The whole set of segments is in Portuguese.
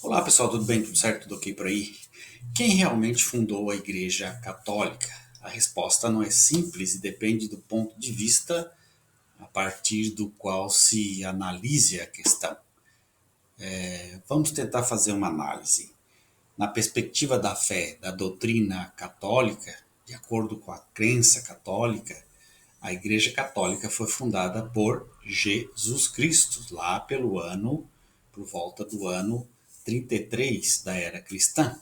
Olá pessoal, tudo bem? Tudo certo? Tudo ok por aí? Quem realmente fundou a Igreja Católica? A resposta não é simples e depende do ponto de vista a partir do qual se analise a questão. Vamos tentar fazer uma análise. Na perspectiva da fé, da doutrina católica, de acordo com a crença católica, a Igreja Católica foi fundada por Jesus Cristo, lá por volta do ano 33 da era cristã.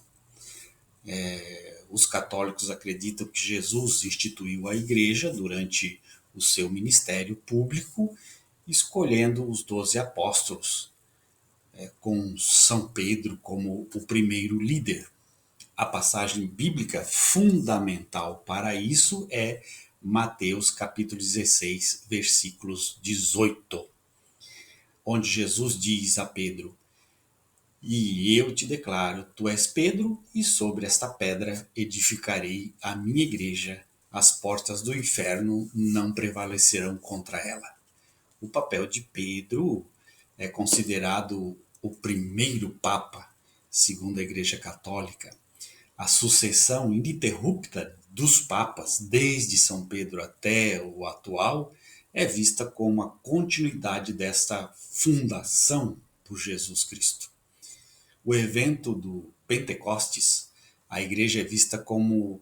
Os católicos acreditam que Jesus instituiu a igreja durante o seu ministério público, escolhendo os 12 apóstolos, com São Pedro como o primeiro líder. A passagem bíblica fundamental para isso é Mateus capítulo 16, versículos 18, onde Jesus diz a Pedro: E eu te declaro, tu és Pedro, e sobre esta pedra edificarei a minha igreja. As portas do inferno não prevalecerão contra ela. O papel de Pedro é considerado o primeiro Papa, segundo a Igreja Católica. A sucessão ininterrupta dos papas, desde São Pedro até o atual, é vista como a continuidade desta fundação por Jesus Cristo. O evento do Pentecostes, a igreja é vista como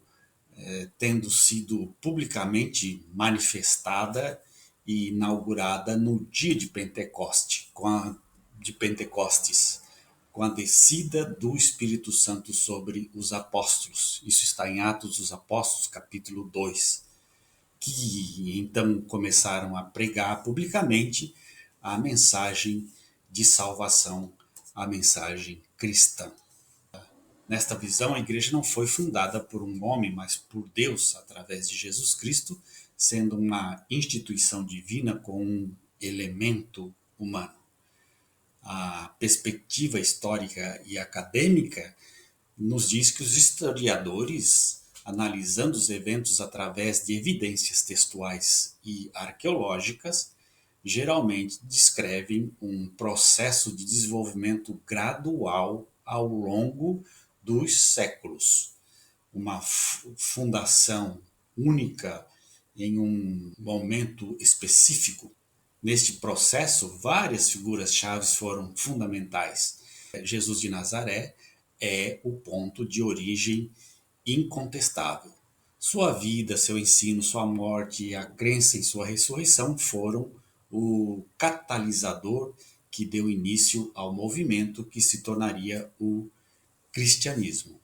tendo sido publicamente manifestada e inaugurada no dia de Pentecostes, com a descida do Espírito Santo sobre os apóstolos. Isso está em Atos dos Apóstolos, capítulo 2, que então começaram a pregar publicamente a mensagem de salvação, a mensagem cristã. Nesta visão, a igreja não foi fundada por um homem, mas por Deus, através de Jesus Cristo, sendo uma instituição divina com um elemento humano. A perspectiva histórica e acadêmica nos diz que os historiadores, analisando os eventos através de evidências textuais e arqueológicas, geralmente descrevem um processo de desenvolvimento gradual ao longo dos séculos. Uma fundação única em um momento específico. Neste processo, várias figuras-chave foram fundamentais. Jesus de Nazaré é o ponto de origem incontestável. Sua vida, seu ensino, sua morte e a crença em sua ressurreição foram o catalisador que deu início ao movimento que se tornaria o cristianismo.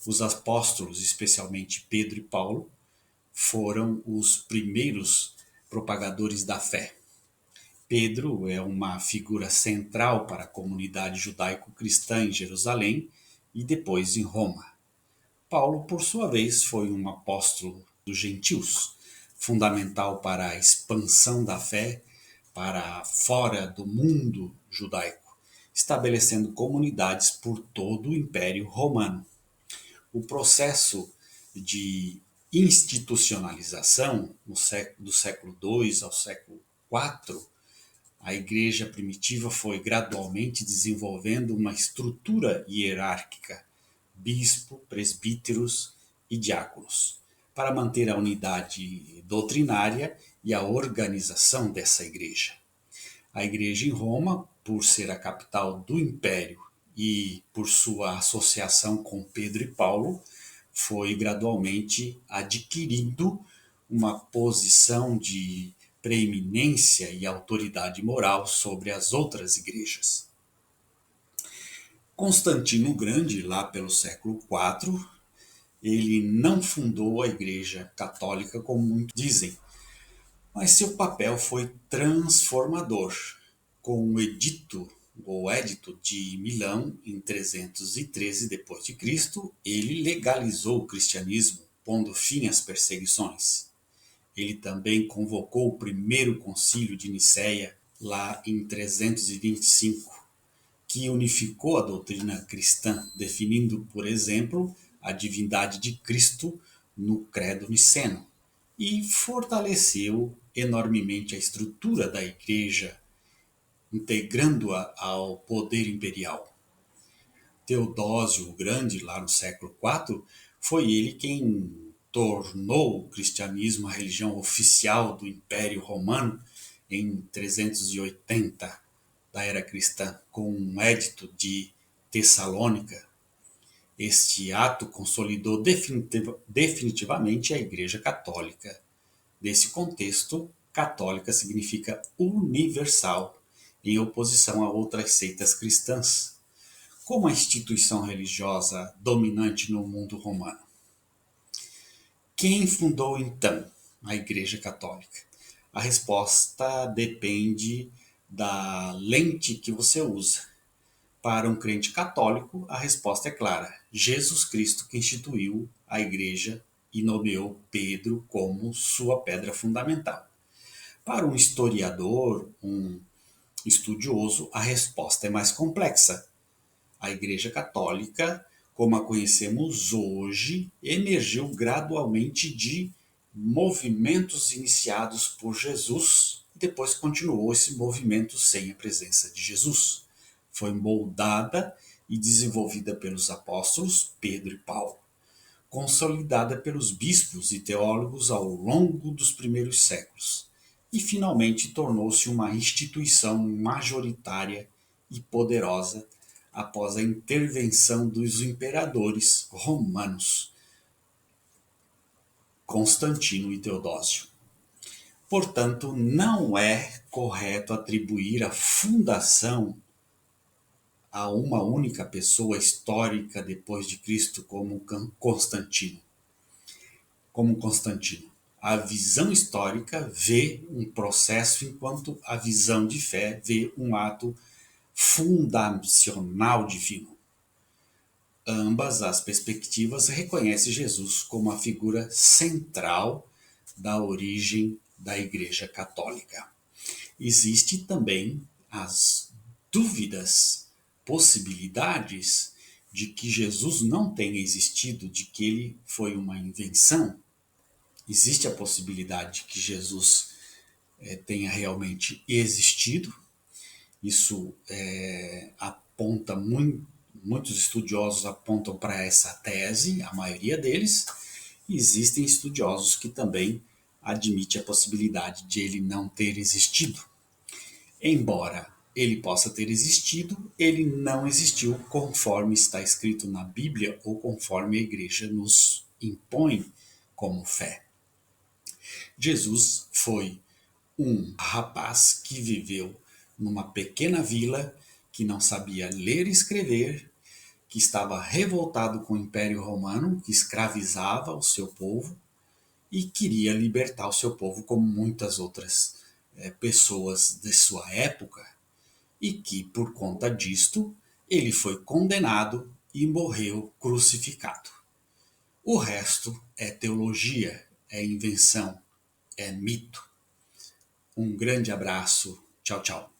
Os apóstolos, especialmente Pedro e Paulo, foram os primeiros propagadores da fé. Pedro é uma figura central para a comunidade judaico-cristã em Jerusalém e depois em Roma. Paulo, por sua vez, foi um apóstolo dos gentios, fundamental para a expansão da fé para fora do mundo judaico, estabelecendo comunidades por todo o Império Romano. O processo de institucionalização do século II ao século IV, a igreja primitiva foi gradualmente desenvolvendo uma estrutura hierárquica, bispo, presbíteros e diáconos, para manter a unidade doutrinária e a organização dessa igreja. A igreja em Roma, por ser a capital do império e por sua associação com Pedro e Paulo, foi gradualmente adquirindo uma posição de preeminência e autoridade moral sobre as outras igrejas. Constantino o Grande, lá pelo século IV, ele não fundou a Igreja Católica como muitos dizem, mas seu papel foi transformador. Com o Edito de Milão, em 313 d.C., ele legalizou o cristianismo, pondo fim às perseguições. Ele também convocou o primeiro concílio de Nicéia, lá em 325, que unificou a doutrina cristã, definindo, por exemplo, a divindade de Cristo no credo niceno, e fortaleceu enormemente a estrutura da igreja, integrando-a ao poder imperial. Teodósio o Grande, lá no século IV, foi ele quem tornou o cristianismo a religião oficial do Império Romano em 380 da era cristã, com um edito de Tessalônica. Este ato consolidou definitivamente a Igreja Católica. Nesse contexto, católica significa universal, em oposição a outras seitas cristãs, como a instituição religiosa dominante no mundo romano. Quem fundou então a Igreja Católica? A resposta depende da lente que você usa. Para um crente católico, a resposta é clara: Jesus Cristo que instituiu a Igreja e nomeou Pedro como sua pedra fundamental. Para um historiador, um estudioso, a resposta é mais complexa. A Igreja Católica, como a conhecemos hoje, emergiu gradualmente de movimentos iniciados por Jesus e depois continuou esse movimento sem a presença de Jesus. Foi moldada e desenvolvida pelos apóstolos Pedro e Paulo, consolidada pelos bispos e teólogos ao longo dos primeiros séculos e finalmente tornou-se uma instituição majoritária e poderosa após a intervenção dos imperadores romanos Constantino e Teodósio. Portanto, não é correto atribuir a fundação a uma única pessoa histórica depois de Cristo como Constantino. A visão histórica vê um processo, enquanto a visão de fé vê um ato fundacional divino. Ambas as perspectivas reconhecem Jesus como a figura central da origem da Igreja Católica. Existe também as dúvidas, possibilidades de que Jesus não tenha existido, de que ele foi uma invenção. Existe a possibilidade de que Jesus tenha realmente existido. Isso aponta muitos estudiosos apontam para essa tese, a maioria deles. Existem estudiosos que também admitem a possibilidade de ele não ter existido. Embora ele possa ter existido, ele não existiu conforme está escrito na Bíblia ou conforme a Igreja nos impõe como fé. Jesus foi um rapaz que viveu numa pequena vila, que não sabia ler e escrever, que estava revoltado com o Império Romano, que escravizava o seu povo e queria libertar o seu povo, como muitas outras pessoas de sua época, e que, por conta disto, ele foi condenado e morreu crucificado. O resto é teologia, é invenção, é mito. Um grande abraço. Tchau, tchau.